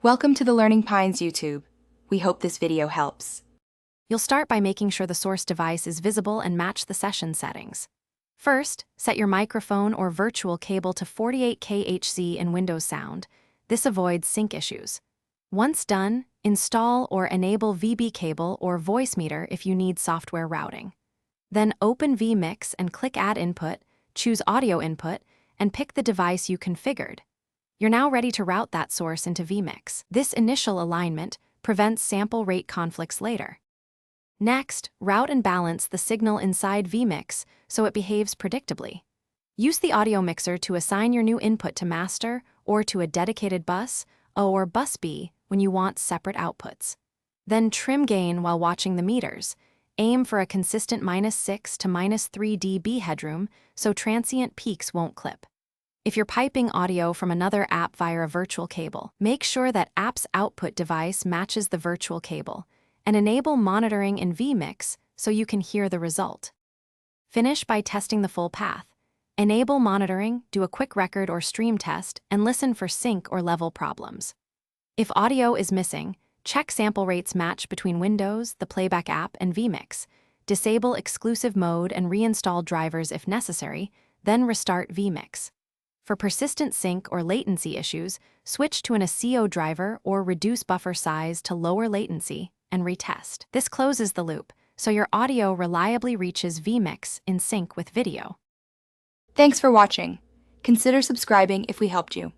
Welcome to the Learning Pines YouTube. We hope this video helps. You'll start by making sure the source device is visible and match the session settings. First, set your microphone or virtual cable to 48K HZ in Windows Sound. This avoids sync issues. Once done, install or enable VB cable or voice meter if you need software routing. Then open Vmix and click Add Input, choose Audio Input, and pick the device you configured. You're now ready to route that source into Vmix. This initial alignment prevents sample rate conflicts later. Next, route and balance the signal inside Vmix so it behaves predictably. Use the audio mixer to assign your new input to master or to a dedicated bus or bus B when you want separate outputs. Then trim gain while watching the meters. Aim for a consistent -6 to -3 dB headroom so transient peaks won't clip. If you're piping audio from another app via a virtual cable, make sure that app's output device matches the virtual cable, and enable monitoring in Vmix so you can hear the result. Finish by testing the full path. Enable monitoring, do a quick record or stream test, and listen for sync or level problems. If audio is missing, check sample rates match between Windows, the Playback app, and Vmix. Disable exclusive mode and reinstall drivers if necessary, then restart Vmix. For persistent sync or latency issues, switch to an ASIO driver or reduce buffer size to lower latency and retest. This closes the loop, so your audio reliably reaches Vmix in sync with video. Thanks for watching. Consider subscribing if we helped you.